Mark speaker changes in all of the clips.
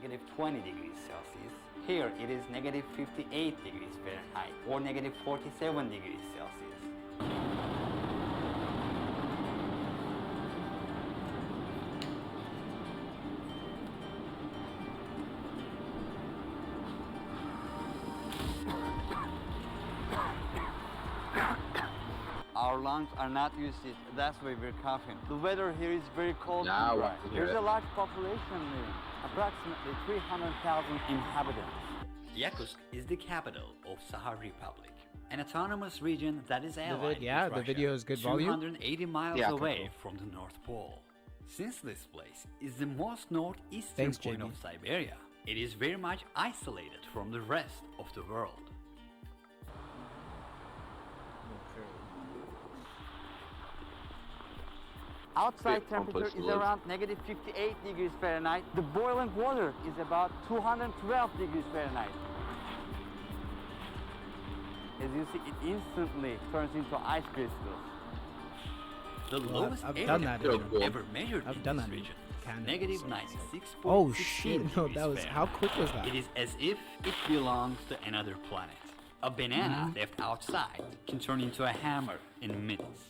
Speaker 1: negative 20 degrees Celsius. Here it is negative 58 degrees Fahrenheit or negative 47 degrees Celsius. Our lungs are not used to it, that's why we're coughing. The weather here is very cold and dry. There's a large population living, approximately 300,000 inhabitants. Yakutsk is the capital of Sakha Republic, an autonomous region that is allied with Russia,
Speaker 2: the video is good volume.
Speaker 1: 280 miles away from the North Pole. Since this place is the most northeastern point of Siberia, it is very much isolated from the rest of the world. Outside temperature is around negative 58 degrees Fahrenheit. The boiling water is about 212 degrees Fahrenheit. As you see, it instantly turns into ice crystals. The lowest air temperature ever measured in this region, negative 96.16
Speaker 2: Oh shit, no, that was, how quick was that?
Speaker 1: It is as if it belongs to another planet. A banana left outside can turn into a hammer in minutes.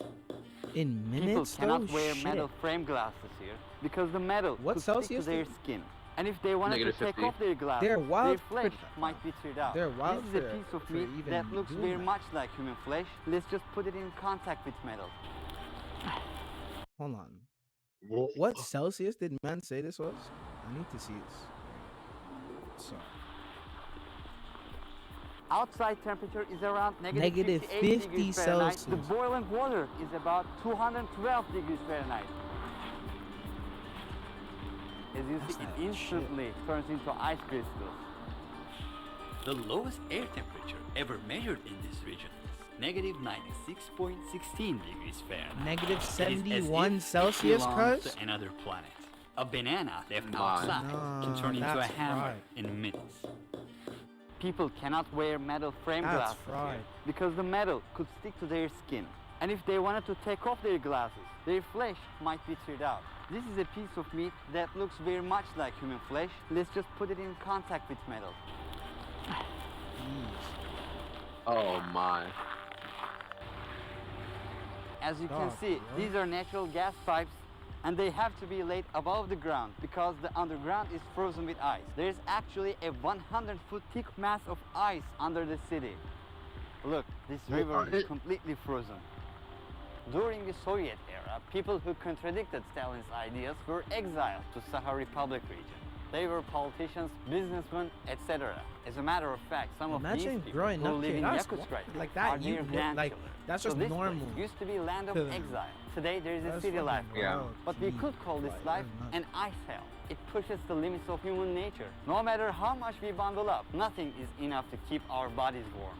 Speaker 2: In minutes?
Speaker 1: People cannot wear metal frame glasses here because the metal could stick to their skin. And if they wanted to take off their glasses, their flesh might be teared out. This is a piece of meat that looks very much like human flesh. Let's just put it in contact with metal.
Speaker 2: Hold on. What Celsius did man say this was? I need to see this. So.
Speaker 1: Outside temperature is around
Speaker 2: negative 50 Celsius.
Speaker 1: The boiling water is about 212 degrees Fahrenheit. As you see, it instantly turns into ice crystals. The lowest air temperature ever measured in this region is negative 96.16 degrees Fahrenheit.
Speaker 2: Negative 71 Celsius, cuz?
Speaker 1: Another planet. A banana left outside can turn into a hammer in minutes. People cannot wear metal frame glasses here because the metal could stick to their skin. And if they wanted to take off their glasses, their flesh might be teared out. This is a piece of meat that looks very much like human flesh. Let's just put it in contact with metal.
Speaker 3: Oh my.
Speaker 1: As you can see, these are natural gas pipes, and they have to be laid above the ground because the underground is frozen with ice. There is actually a 100-foot thick mass of ice under the city. Look, this river is completely frozen. During the Soviet era, people who contradicted Stalin's ideas were exiled to Sakha Republic region. They were politicians, businessmen, etc. As a matter of fact, some of these people who live in Yakutsk right now are near grandchildren.
Speaker 2: That's just
Speaker 1: so this
Speaker 2: normal.
Speaker 1: Place used to be land of exile. Today there is a city life. But we could call this life an ice hell. It pushes the limits of human nature. No matter how much we bundle up, nothing is enough to keep our bodies warm.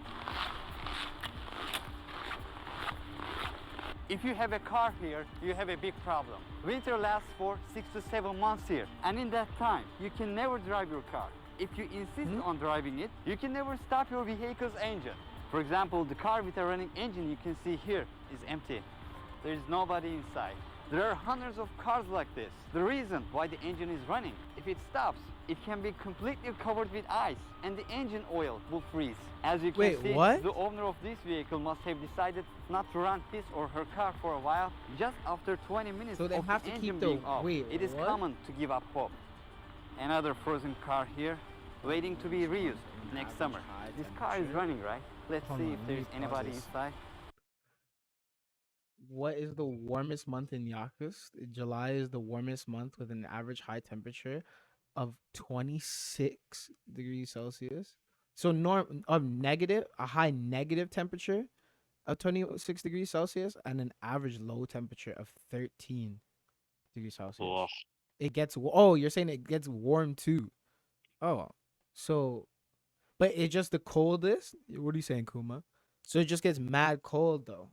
Speaker 1: If you have a car here, you have a big problem. Winter lasts for 6 to 7 months here, and in that time, you can never drive your car. If you insist on driving it, you can never stop your vehicle's engine. For example, the car with a running engine you can see here is empty. There is nobody inside. There are hundreds of cars like this. The reason why the engine is running, if it stops, it can be completely covered with ice and the engine oil will freeze. As you can see, the owner of this vehicle must have decided not to run his or her car for a while. Just after 20 minutes of the engine being off, it is common to give up hope. Another frozen car here, waiting to be reused next summer. This car is running, right? Let's see if there's anybody inside.
Speaker 2: What is the warmest month in Yakutsk? July is the warmest month with an average high temperature of 26 degrees Celsius. So a high negative temperature of 26 degrees Celsius and an average low temperature of 13 degrees Celsius.
Speaker 3: Oh.
Speaker 2: It gets, you're saying it gets warm too. Oh, so, but it's just the coldest? What are you saying, Kuma? So it just gets mad cold though.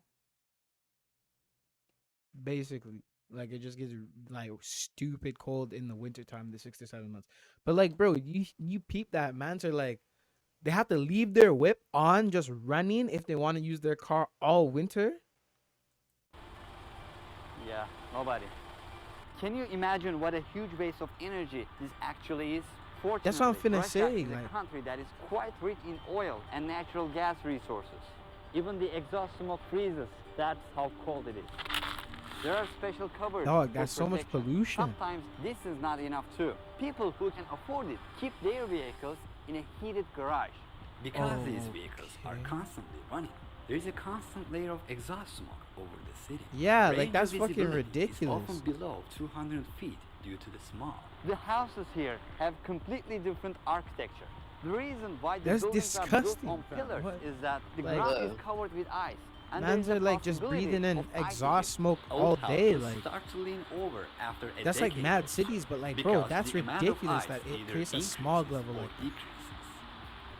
Speaker 2: Basically, like it just gets like stupid cold in the wintertime, the 6 to 7 months. But like, bro, you peep that, man. So like, they have to leave their whip on just running if they want to use their car all winter.
Speaker 1: Yeah, nobody. Can you imagine what a huge base of energy this actually is? Fortunately,
Speaker 2: what I'm finna
Speaker 1: Russia
Speaker 2: say,
Speaker 1: is a
Speaker 2: like-
Speaker 1: country that is quite rich in oil and natural gas resources. Even the exhaust smoke freezes. That's how cold it is. There are special covers
Speaker 2: Dog,
Speaker 1: for
Speaker 2: that's so much
Speaker 1: protection.
Speaker 2: pollution.
Speaker 1: Sometimes this is not enough too. People who can afford it keep their vehicles in a heated garage. Because these vehicles are
Speaker 2: Okay.
Speaker 1: constantly running, there is a constant layer of exhaust smoke over the city.
Speaker 2: Yeah, like
Speaker 1: Range
Speaker 2: that's
Speaker 1: of
Speaker 2: fucking
Speaker 1: visibility is
Speaker 2: ridiculous.
Speaker 1: often below 200 feet due to the smog. The houses here have completely different architecture. The reason why the
Speaker 2: That's
Speaker 1: buildings are built
Speaker 2: disgusting,
Speaker 1: on
Speaker 2: fam.
Speaker 1: pillars
Speaker 2: What?
Speaker 1: is that the
Speaker 2: Like-
Speaker 1: ground is covered with ice. And there
Speaker 2: Mans
Speaker 1: is a
Speaker 2: are like just
Speaker 1: possibility
Speaker 2: breathing in
Speaker 1: of ice
Speaker 2: exhaust
Speaker 1: hitting.
Speaker 2: smoke
Speaker 1: Old
Speaker 2: all day,
Speaker 1: houses
Speaker 2: like
Speaker 1: start to lean over after a
Speaker 2: that's like
Speaker 1: decade
Speaker 2: mad
Speaker 1: or so,
Speaker 2: cities, but like bro,
Speaker 1: because
Speaker 2: that's
Speaker 1: the amount of
Speaker 2: ridiculous
Speaker 1: ice
Speaker 2: that it
Speaker 1: either
Speaker 2: creates a
Speaker 1: increases
Speaker 2: smog level
Speaker 1: or
Speaker 2: like that.
Speaker 1: decreases.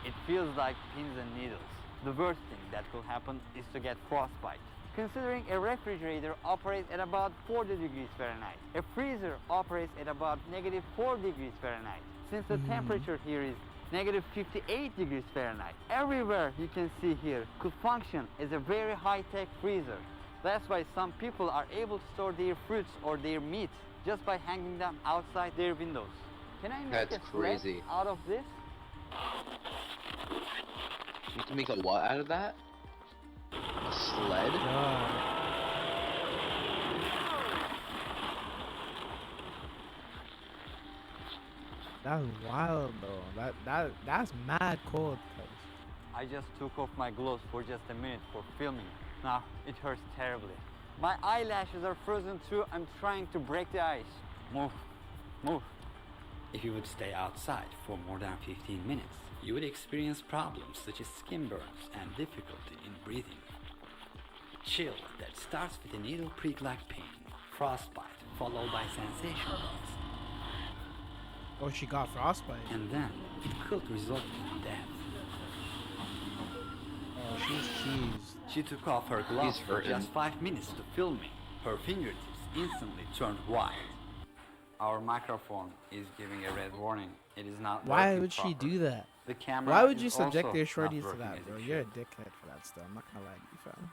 Speaker 1: It feels like pins and needles. The worst thing that could happen is to get frostbite. Considering a refrigerator operates at about 40 degrees Fahrenheit, a freezer operates at about -4 degrees Fahrenheit. Since the temperature here is -58 degrees Fahrenheit, everywhere you can see here could function as a very high-tech freezer. That's why some people are able to store their fruits or their meat just by hanging them outside their windows. Can I make
Speaker 3: That's
Speaker 1: a sled
Speaker 3: crazy.
Speaker 1: out of this?
Speaker 3: You can make a what out of that? A sled?
Speaker 2: God. That's wild though. That's mad cold. Cuz.
Speaker 1: I just took off my gloves for just a minute for filming. Now it hurts terribly. My eyelashes are frozen too. I'm trying to break the ice. Move, move. If you would stay outside for more than 15 minutes, you would experience problems such as skin burns and difficulty in breathing. Chill that starts with a needle prick-like pain, frostbite followed by sensation loss,
Speaker 2: Oh, she got frostbite.
Speaker 1: and then it could result in death.
Speaker 2: Oh, she's cheesed.
Speaker 1: She took off her gloves
Speaker 3: He's
Speaker 1: for
Speaker 3: hurting.
Speaker 1: just 5 minutes to film me. Her fingertips instantly turned white. Our microphone is giving a red warning. It is not
Speaker 2: Why
Speaker 1: working
Speaker 2: would she
Speaker 1: properly.
Speaker 2: do that?
Speaker 1: The camera
Speaker 2: Why would
Speaker 1: is
Speaker 2: you subject
Speaker 1: also
Speaker 2: your
Speaker 1: not
Speaker 2: shorties to
Speaker 1: working
Speaker 2: that,
Speaker 1: as
Speaker 2: bro?
Speaker 1: it
Speaker 2: You're a
Speaker 1: should.
Speaker 2: dickhead for that stuff. I'm not gonna lie to you, fam.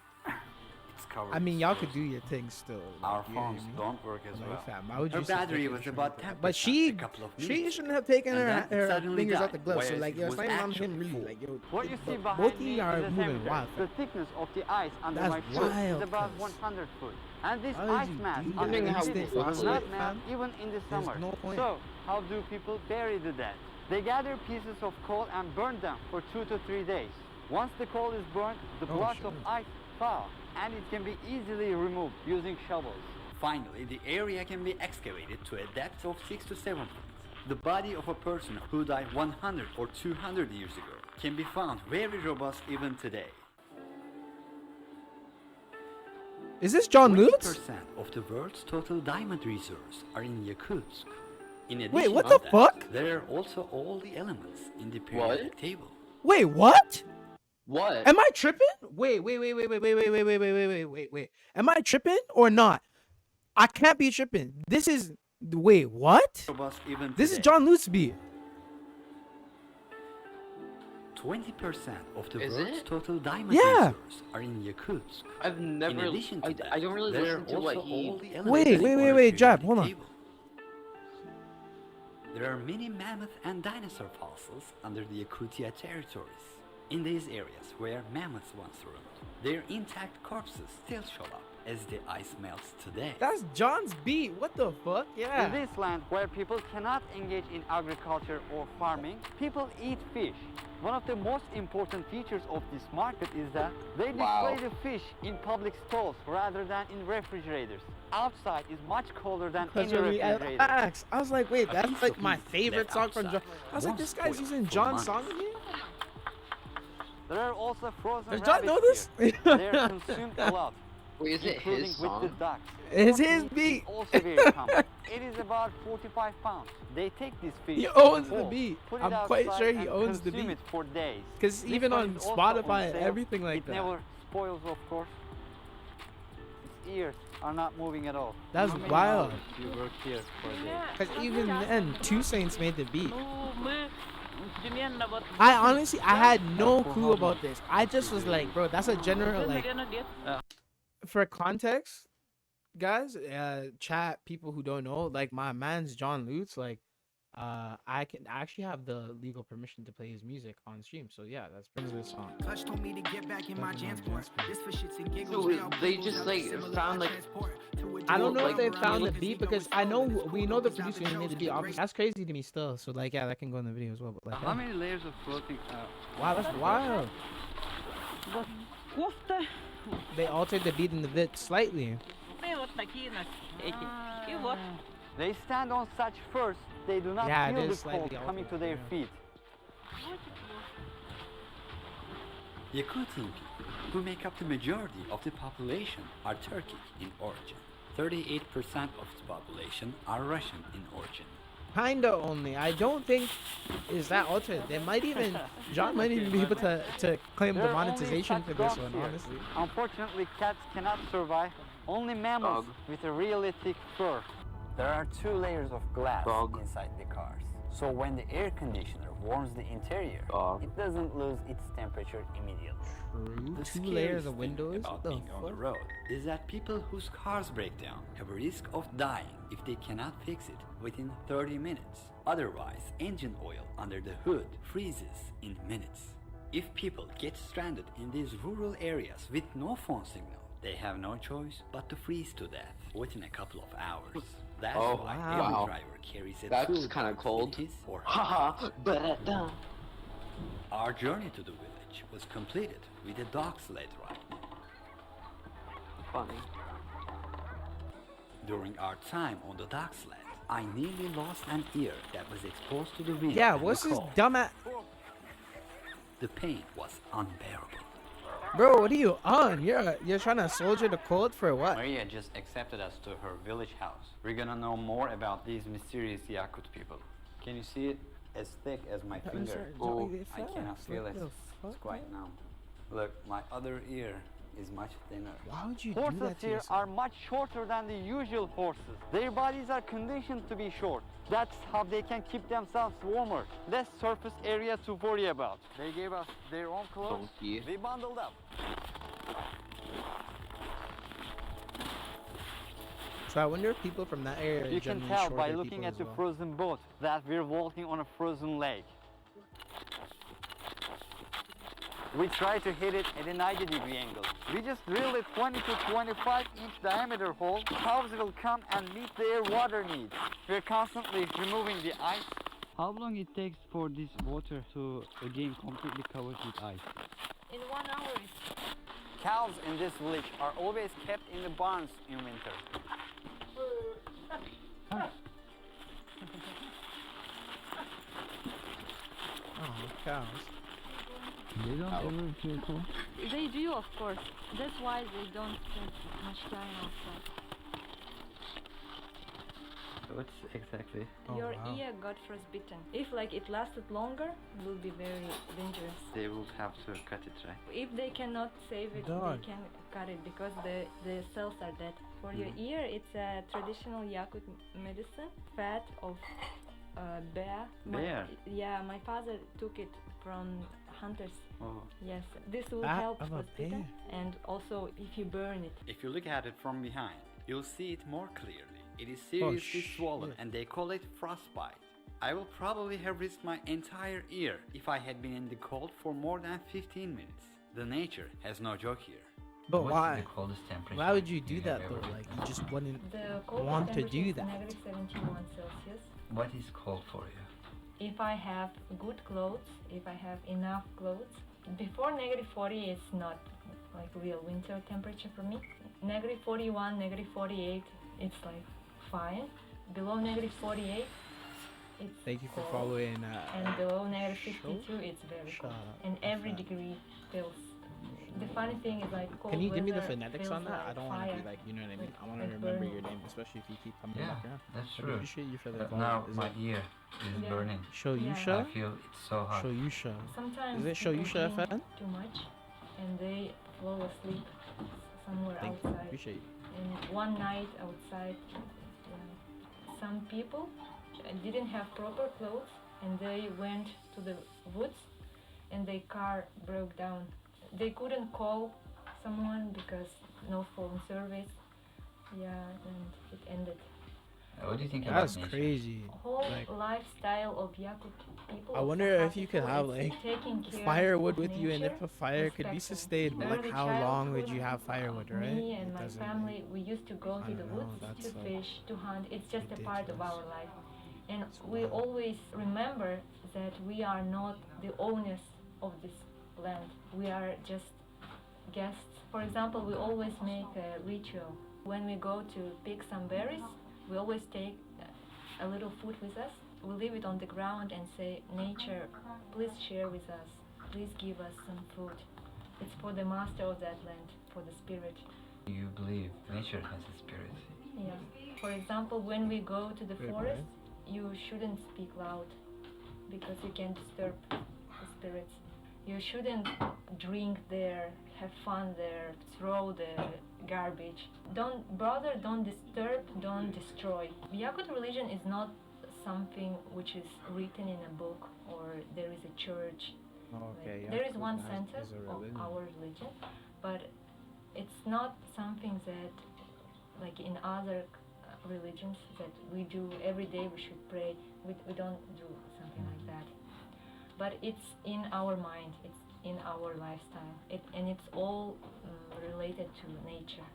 Speaker 1: It's covered
Speaker 2: I mean,
Speaker 1: with
Speaker 2: y'all
Speaker 1: fur.
Speaker 2: could do your thing still.
Speaker 1: Our
Speaker 2: like, you know what I
Speaker 1: phones
Speaker 2: mean?
Speaker 1: don't work as
Speaker 2: Like,
Speaker 1: well.
Speaker 2: fam, why would
Speaker 1: Her
Speaker 2: you subject
Speaker 1: battery
Speaker 2: your
Speaker 1: was
Speaker 2: shorty
Speaker 1: about
Speaker 2: to that?
Speaker 1: 10%
Speaker 2: But she,
Speaker 1: a couple of
Speaker 2: she
Speaker 1: minutes
Speaker 2: shouldn't have taken
Speaker 1: and
Speaker 2: her,
Speaker 1: then it
Speaker 2: her
Speaker 1: suddenly
Speaker 2: fingers out
Speaker 1: died,
Speaker 2: the glove. So
Speaker 1: whereas
Speaker 2: like,
Speaker 1: it
Speaker 2: yo,
Speaker 1: was
Speaker 2: it's not even on
Speaker 1: actually
Speaker 2: him really.
Speaker 1: full.
Speaker 2: Like, yo,
Speaker 1: What you see
Speaker 2: both
Speaker 1: behind
Speaker 2: of
Speaker 1: me
Speaker 2: you are
Speaker 1: is a
Speaker 2: moving
Speaker 1: temperature.
Speaker 2: wild.
Speaker 1: The thickness of the ice under
Speaker 2: That's
Speaker 1: my foot is
Speaker 2: wild,
Speaker 1: about
Speaker 2: cuz.
Speaker 1: 100 foot. And this
Speaker 2: Why would
Speaker 1: ice
Speaker 2: you
Speaker 1: mass
Speaker 2: do
Speaker 1: under
Speaker 3: that?
Speaker 1: the
Speaker 3: How
Speaker 1: city
Speaker 3: big
Speaker 1: does
Speaker 3: was
Speaker 1: not
Speaker 3: it,
Speaker 1: melt
Speaker 2: fam?
Speaker 1: even in the
Speaker 2: There's
Speaker 1: summer.
Speaker 2: no point.
Speaker 1: So, how do people bury the dead? They gather pieces of coal and burn them for 2 to 3 days. Once the coal is burned, the
Speaker 2: Oh,
Speaker 1: blocks of
Speaker 2: shit.
Speaker 1: ice thaw, and it can be easily removed using shovels. Finally, the area can be excavated to a depth of 6 to 7 feet. The body of a person who died 100 or 200 years ago can be found very robust even today.
Speaker 2: Is this John Lutz?
Speaker 1: 20% of the world's total diamond reserves are in Yakutsk. In addition
Speaker 2: Wait, what
Speaker 1: to
Speaker 2: the
Speaker 1: that,
Speaker 2: fuck?
Speaker 1: there are also all the elements in the periodic table.
Speaker 2: Wait, what?
Speaker 3: What?
Speaker 2: Am I tripping? Wait. Am I tripping or not? I can't be tripping. This is wait, what?
Speaker 1: Robust even
Speaker 2: This is
Speaker 1: today.
Speaker 2: John Lutz beat.
Speaker 1: 20% of the
Speaker 3: Is
Speaker 1: world's
Speaker 3: it?
Speaker 1: total diamond
Speaker 2: Yeah.
Speaker 1: reserves are in Yakutsk.
Speaker 3: I've never.
Speaker 1: In addition to that,
Speaker 3: I don't really
Speaker 1: there are
Speaker 3: listen to what
Speaker 1: also
Speaker 3: he.
Speaker 1: all the elements
Speaker 2: Wait,
Speaker 1: in the
Speaker 2: Jab,
Speaker 1: periodic
Speaker 2: hold on.
Speaker 1: table. There are many mammoth and dinosaur fossils under the Yakutia territories. In these areas where mammoths once roamed, their intact corpses still show up as the ice melts today.
Speaker 2: That's John's beat. What the fuck?
Speaker 1: In
Speaker 2: Yeah.
Speaker 1: this land where people cannot engage in agriculture or farming, people eat fish. One of the most important features of this market is that they display
Speaker 3: Wow.
Speaker 1: the fish in public stalls rather than in refrigerators. Outside is much colder than any refrigerator.
Speaker 2: Facts. I was like, wait,
Speaker 1: A
Speaker 2: that's
Speaker 1: piece
Speaker 2: like
Speaker 1: of
Speaker 2: my
Speaker 1: meat
Speaker 2: favorite
Speaker 1: left
Speaker 2: song from John.
Speaker 1: outside
Speaker 2: I was like,
Speaker 1: won't
Speaker 2: this guy's
Speaker 1: spoil
Speaker 2: using
Speaker 1: for
Speaker 2: John's
Speaker 1: months.
Speaker 2: song again?
Speaker 1: There are also frozen
Speaker 2: Does John know
Speaker 1: rabbits
Speaker 2: this?
Speaker 1: here. They are consumed a lot,
Speaker 3: Wait, is it
Speaker 1: including
Speaker 3: his
Speaker 1: with the
Speaker 3: song?
Speaker 1: ducks.
Speaker 2: It's
Speaker 1: Pork
Speaker 2: his
Speaker 1: meat is
Speaker 2: beat.
Speaker 1: also very common. It is about 45 pounds. They take this fish.
Speaker 2: He
Speaker 1: in
Speaker 2: owns the
Speaker 1: whole,
Speaker 2: beat.
Speaker 1: put
Speaker 2: I'm
Speaker 1: it
Speaker 2: quite
Speaker 1: outside
Speaker 2: sure he
Speaker 1: and
Speaker 2: owns the
Speaker 1: consume
Speaker 2: beat.
Speaker 1: it for days.
Speaker 2: Because
Speaker 1: This
Speaker 2: even
Speaker 1: one
Speaker 2: on
Speaker 1: is also
Speaker 2: Spotify and
Speaker 1: sale.
Speaker 2: everything like
Speaker 1: it
Speaker 2: that.
Speaker 1: never spoils, of course. Its ears are not moving at all.
Speaker 2: That's
Speaker 1: How many
Speaker 2: wild.
Speaker 1: hours You work here for a day.
Speaker 2: Because even then, Two Saints made the beat.
Speaker 4: Ну, мы примерно вот...
Speaker 2: I honestly, I had no clue about this. I just was like, bro, that's a general, like,
Speaker 4: Примерно лет.
Speaker 2: for context, guys, chat, people who don't know, like, my man's John Lutz, like, I actually have the legal permission to play his music on stream. So yeah, that's brings this song.
Speaker 5: Clutch told me to get back in my Jansport. This for shits and giggles.
Speaker 3: So they just like found like
Speaker 2: I don't know if
Speaker 3: like,
Speaker 2: they
Speaker 3: you
Speaker 2: found the
Speaker 3: look-
Speaker 2: beat because I know we know the producer who made the beat. Obviously, that's crazy to me still. So like yeah, that can go in the video as well. But like,
Speaker 1: How many layers of clothing?
Speaker 2: wow, that's wild.
Speaker 4: Вот кофта.
Speaker 2: They altered the beat in the vid slightly.
Speaker 4: И вот такие эти. И вот.
Speaker 1: They stand on such first, they do not
Speaker 2: Yeah, it
Speaker 1: feel the
Speaker 2: is slightly
Speaker 1: cold coming to
Speaker 2: altered,
Speaker 1: their
Speaker 2: yeah.
Speaker 1: feet. Yakutian people, who make up the majority of the population, are Turkic in origin. 38% of the population are Russian in origin.
Speaker 2: Kinda only. I don't think is that altered. They might even John might even be able to claim
Speaker 1: There
Speaker 2: the
Speaker 1: are only
Speaker 2: monetization
Speaker 1: such
Speaker 2: for this
Speaker 1: dogs
Speaker 2: one.
Speaker 1: here.
Speaker 2: Honestly.
Speaker 1: Unfortunately, cats cannot survive. Only mammals
Speaker 3: Dog.
Speaker 1: with a really thick fur. There are 2 layers of glass
Speaker 3: Dog.
Speaker 1: inside the cars. So when the air conditioner warms the interior,
Speaker 3: Dog.
Speaker 1: it doesn't lose its temperature immediately.
Speaker 2: True.
Speaker 1: The
Speaker 2: 2
Speaker 1: scariest
Speaker 2: layers of
Speaker 1: thing
Speaker 2: windows.
Speaker 1: about
Speaker 2: What the
Speaker 1: being on the
Speaker 2: fuck?
Speaker 1: road is that people whose cars break down have a risk of dying if they cannot fix it within 30 minutes. Otherwise, engine oil under the hood freezes in minutes. If people get stranded in these rural areas with no phone signal, they have no choice but to freeze to death within a couple of hours. That's
Speaker 3: Oh,
Speaker 1: why
Speaker 2: wow.
Speaker 1: every driver carries a
Speaker 3: That's
Speaker 1: toolbox
Speaker 3: kinda
Speaker 1: with
Speaker 3: cold.
Speaker 1: his or her
Speaker 3: Haha, but
Speaker 1: Our journey to the village was completed with a dog sled ride.
Speaker 3: funny.
Speaker 1: During our time on the dog sled, I nearly lost an ear that was exposed to the wind.
Speaker 2: Yeah,
Speaker 1: and
Speaker 2: what's
Speaker 1: the
Speaker 2: this
Speaker 1: cold.
Speaker 2: dumb at?
Speaker 1: The pain was unbearable.
Speaker 2: Bro, what are you on? You're trying to soldier the cold for what?
Speaker 1: Maria just accepted us to her village house. We're gonna know more about these mysterious Yakut people. Can you see it? As thick as my finger.
Speaker 3: Oh,
Speaker 1: I cannot feel it. It's quite numb. Look, my other ear is much thinner.
Speaker 2: Why would you do
Speaker 1: Horses
Speaker 2: that to
Speaker 1: here
Speaker 2: yourself?
Speaker 1: are much shorter than the usual horses. Their bodies are conditioned to be short. That's how they can keep themselves warmer. Less surface area to worry about. They gave us their own clothes.
Speaker 3: Donkey.
Speaker 1: We bundled up.
Speaker 2: So I wonder if people from that area are
Speaker 1: You can
Speaker 2: generally
Speaker 1: tell by
Speaker 2: shorter
Speaker 1: looking
Speaker 2: people
Speaker 1: at
Speaker 2: as
Speaker 1: the
Speaker 2: well.
Speaker 1: frozen boat that we're walking on a frozen lake. We try to hit it at a 90-degree angle. We just drilled a 20 to 25 inch diameter hole. Cows will come and meet their water needs. We're constantly removing the ice. How long it takes for this water to again completely covered with ice?
Speaker 6: In 1 hour.
Speaker 1: Cows in this village are always kept in the barns in winter.
Speaker 2: Oh, cows.
Speaker 1: They don't ever feel cold.
Speaker 6: They do, of course. That's why they don't spend much time outside.
Speaker 1: What's exactly?
Speaker 2: Oh,
Speaker 6: Your
Speaker 2: wow.
Speaker 6: ear got frostbitten. If like it lasted longer, it will be very dangerous.
Speaker 1: They will have to cut it, right?
Speaker 6: If they cannot save it,
Speaker 2: Dog.
Speaker 6: they can cut it because the cells are dead. For your ear, it's a traditional Yakut medicine. Fat of bear.
Speaker 1: Bear?
Speaker 6: Yeah, my father took it from hunters.
Speaker 1: Oh.
Speaker 6: Yes, this will
Speaker 2: Fat
Speaker 6: help
Speaker 2: of a
Speaker 6: frostbitten.
Speaker 2: bear.
Speaker 6: And also if you burn it.
Speaker 1: If you look at it from behind, you'll see it more clearly. It is seriously swollen
Speaker 2: shit.
Speaker 1: and they call it frostbite. I will probably have risked my entire ear if I had been in the cold for more than 15 minutes. The nature has no joke here.
Speaker 2: But
Speaker 7: What's
Speaker 2: why?
Speaker 7: the coldest temperature
Speaker 2: Why would you do
Speaker 7: have
Speaker 2: that
Speaker 7: ever
Speaker 2: though?
Speaker 7: been?
Speaker 2: Like you just wouldn't
Speaker 6: The coldest
Speaker 2: want to
Speaker 6: temperature
Speaker 2: do
Speaker 6: is
Speaker 2: that.
Speaker 6: negative 71 Celsius.
Speaker 7: What is cold for you?
Speaker 6: If I have good clothes, if I have enough clothes, before negative 40 it's not like real winter temperature for me. Negative 41, negative 48, it's like fine. Below negative 48, it's
Speaker 2: Thank you for
Speaker 6: cold.
Speaker 2: following.
Speaker 6: And below negative
Speaker 2: show?
Speaker 6: 52, it's very
Speaker 2: Shut
Speaker 6: cold.
Speaker 2: up.
Speaker 6: And
Speaker 2: What's
Speaker 6: every
Speaker 2: that?
Speaker 6: degree feels. The funny thing is like cold
Speaker 2: Can you give me the
Speaker 6: weather
Speaker 2: phonetics
Speaker 6: feels
Speaker 2: on that? I
Speaker 6: like
Speaker 2: don't want to
Speaker 6: fire.
Speaker 2: be like, you know what I mean? I want to
Speaker 6: like
Speaker 2: remember
Speaker 6: burning.
Speaker 2: your name, especially if you keep coming
Speaker 7: Yeah,
Speaker 2: back around.
Speaker 7: that's
Speaker 2: I
Speaker 7: true.
Speaker 2: appreciate you for the
Speaker 7: But
Speaker 2: follow.
Speaker 7: now
Speaker 2: Is
Speaker 7: my
Speaker 2: it
Speaker 7: ear is
Speaker 6: Yeah.
Speaker 7: burning.
Speaker 6: Yeah.
Speaker 7: I
Speaker 2: Shoyusha?
Speaker 7: feel it's so hot.
Speaker 2: Shoyusha.
Speaker 6: Sometimes
Speaker 2: Is it
Speaker 6: people
Speaker 2: Shoyusha
Speaker 6: drink
Speaker 2: FM?
Speaker 6: too much and they fall asleep somewhere
Speaker 2: Thank you.
Speaker 6: outside.
Speaker 2: Appreciate you.
Speaker 6: And one night outside, some people didn't have proper clothes and they went to the woods and their car broke down. They couldn't call someone because no phone service. Yeah, and it ended.
Speaker 7: What do you think
Speaker 2: That's
Speaker 7: about nature?
Speaker 2: crazy.
Speaker 6: Whole
Speaker 2: Like,
Speaker 6: lifestyle of Yakut people.
Speaker 2: I
Speaker 6: of
Speaker 2: wonder
Speaker 6: Sakha
Speaker 2: if you could
Speaker 6: people,
Speaker 2: have,
Speaker 6: it's
Speaker 2: like,
Speaker 6: taking care
Speaker 2: firewood
Speaker 6: of
Speaker 2: with you, and if
Speaker 6: nature,
Speaker 2: a fire could be
Speaker 6: respecting
Speaker 2: sustained, but like
Speaker 6: early
Speaker 2: how long would
Speaker 6: childhood.
Speaker 2: you have firewood, right?
Speaker 6: Me and
Speaker 2: It
Speaker 6: my
Speaker 2: doesn't,
Speaker 6: family, we used to go
Speaker 2: I
Speaker 6: to the
Speaker 2: don't know,
Speaker 6: woods to
Speaker 2: that's, like,
Speaker 6: fish, to hunt. It's just a part of
Speaker 2: ridiculous.
Speaker 6: our life. And
Speaker 2: It's
Speaker 6: we
Speaker 2: wild.
Speaker 6: always remember that we are not the owners of this land. We are just guests. For example, we always make a ritual. When we go to pick some berries, we always take a little food with us. We leave it on the ground and say, nature, please share with us. Please give us some food. It's for the master of that land, for the spirit.
Speaker 7: You believe nature has a spirit.
Speaker 6: Yeah. For example, when we go to the
Speaker 2: Good
Speaker 6: forest,
Speaker 2: point.
Speaker 6: you shouldn't speak loud because you can disturb the spirits. You shouldn't drink there, have fun there, throw the garbage. Don't bother, don't disturb, don't destroy. Yakut religion is not something which is written in a book or there is a church.
Speaker 2: Okay,
Speaker 6: Like, there is
Speaker 2: Yakut
Speaker 6: one
Speaker 2: has-
Speaker 6: center
Speaker 2: is a
Speaker 6: of
Speaker 2: religion.
Speaker 6: our religion, but it's not something that, like in other religions, that we do every day. We should pray. We don't do something like that. But it's in our mind. It's in our lifestyle. And it's all related to nature.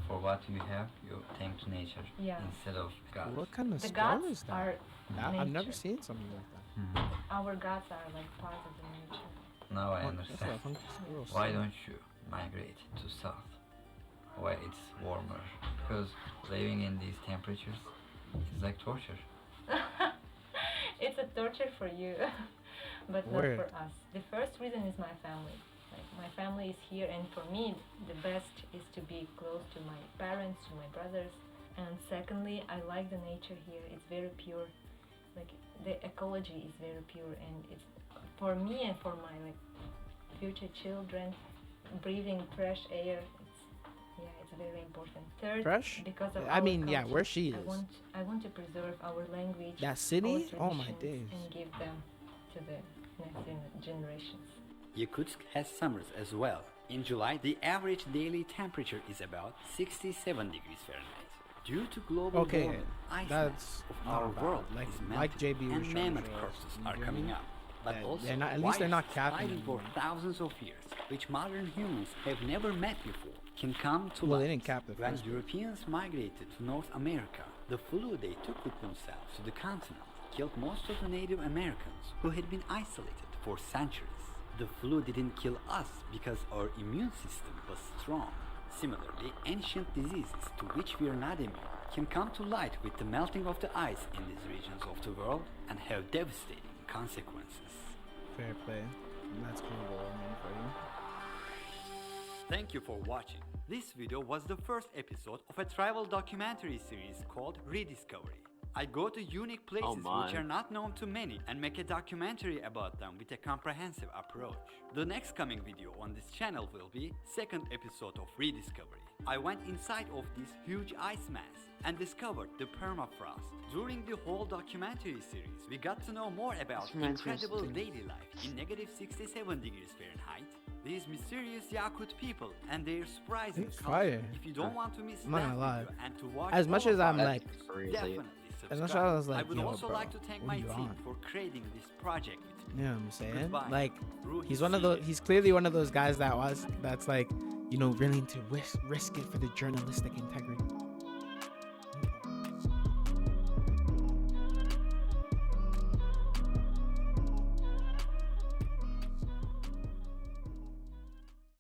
Speaker 7: For what you have, you thank to nature
Speaker 6: Yeah.
Speaker 7: instead of God.
Speaker 2: What kind of
Speaker 6: The
Speaker 2: skull
Speaker 6: gods
Speaker 2: is that?
Speaker 6: are
Speaker 2: I've never
Speaker 6: nature.
Speaker 2: seen something like that.
Speaker 6: Our gods are like part of the nature.
Speaker 7: Now I
Speaker 2: Oh, that's a
Speaker 7: understand.
Speaker 2: funky squirrel
Speaker 7: Why
Speaker 2: skull.
Speaker 7: don't you migrate to south? Why it's warmer? Because living in these temperatures is like torture.
Speaker 6: It's a torture for you, but
Speaker 2: Word.
Speaker 6: not for us. The first reason is my family. Like my family is here, and for me, the best is to be close to my parents, to my brothers. And secondly, I like the nature here. It's very pure. Like the ecology is very pure, and it's for me and for my like future children, breathing fresh air. It's very important. Third,
Speaker 2: Fresh?
Speaker 6: because of
Speaker 2: I
Speaker 6: our
Speaker 2: mean, yeah,
Speaker 6: culture,
Speaker 2: where she
Speaker 6: I
Speaker 2: is.
Speaker 6: want to preserve our language,
Speaker 2: That
Speaker 6: our
Speaker 2: city? Oh my
Speaker 6: traditions,
Speaker 2: days.
Speaker 6: and give them to the next generations.
Speaker 1: Yakutsk has summers as well. In July, the average daily temperature is about 67 degrees Fahrenheit. Due to global
Speaker 2: Okay,
Speaker 1: warming, ice
Speaker 2: that's
Speaker 1: mass of
Speaker 2: not
Speaker 1: our
Speaker 2: bad.
Speaker 1: world
Speaker 2: Like-
Speaker 1: is
Speaker 2: like
Speaker 1: melting,
Speaker 2: JB was
Speaker 1: and
Speaker 2: trying to
Speaker 1: mammoth
Speaker 2: show us,
Speaker 1: corpses
Speaker 2: you
Speaker 1: are
Speaker 2: feel
Speaker 1: coming
Speaker 2: me?
Speaker 1: up. But
Speaker 2: That
Speaker 1: also,
Speaker 2: they're not- at least they're not
Speaker 1: viruses
Speaker 2: capping
Speaker 1: hiding for
Speaker 2: anymore.
Speaker 1: thousands of years, which modern humans have never met before, can come to
Speaker 2: Well, they
Speaker 1: light.
Speaker 2: didn't cap the
Speaker 1: When
Speaker 2: first one.
Speaker 1: Europeans migrated to North America, the flu they took with themselves to the continent killed most of the Native Americans who had been isolated for centuries. The flu didn't kill us because our immune system was strong. Similarly, ancient diseases to which we are not immune can come to light with the melting of the ice in these regions of the world and have devastating consequences.
Speaker 2: Fair play. That's global warming for you.
Speaker 1: Thank you for watching. This video was the first episode of a travel documentary series called Rediscovery. I go to unique places which are not known to many and make a documentary about them with a comprehensive approach. The next coming video on this channel will be second episode of Rediscovery. I went inside of this huge ice mass and discovered the permafrost. During the whole documentary series, we got to know more about
Speaker 3: This reminds me of
Speaker 1: incredible
Speaker 3: something.
Speaker 1: daily life in negative 67 degrees Fahrenheit, these mysterious Yakut people and their surprising
Speaker 2: It's
Speaker 1: culture.
Speaker 2: fire.
Speaker 1: If you don't want to miss
Speaker 2: I'm not
Speaker 1: that
Speaker 2: gonna lie.
Speaker 1: video and to watch
Speaker 2: As much
Speaker 1: all
Speaker 2: as
Speaker 1: of
Speaker 2: I'm
Speaker 1: our
Speaker 2: like-
Speaker 1: videos,
Speaker 3: Crazy.
Speaker 1: definitely
Speaker 2: As much as
Speaker 1: subscribe.
Speaker 2: I was like,
Speaker 1: I would
Speaker 2: yo,
Speaker 1: also
Speaker 2: bro,
Speaker 1: like to thank
Speaker 2: what
Speaker 1: my
Speaker 2: are you
Speaker 1: team
Speaker 2: on?
Speaker 1: for creating this project with me.
Speaker 2: You know what I'm saying?
Speaker 1: Goodbye.
Speaker 2: Like,
Speaker 1: Ruhi
Speaker 2: he's one of those.
Speaker 1: Sile.
Speaker 2: He's clearly one of those guys that's like, you know, willing to risk it for the journalistic integrity.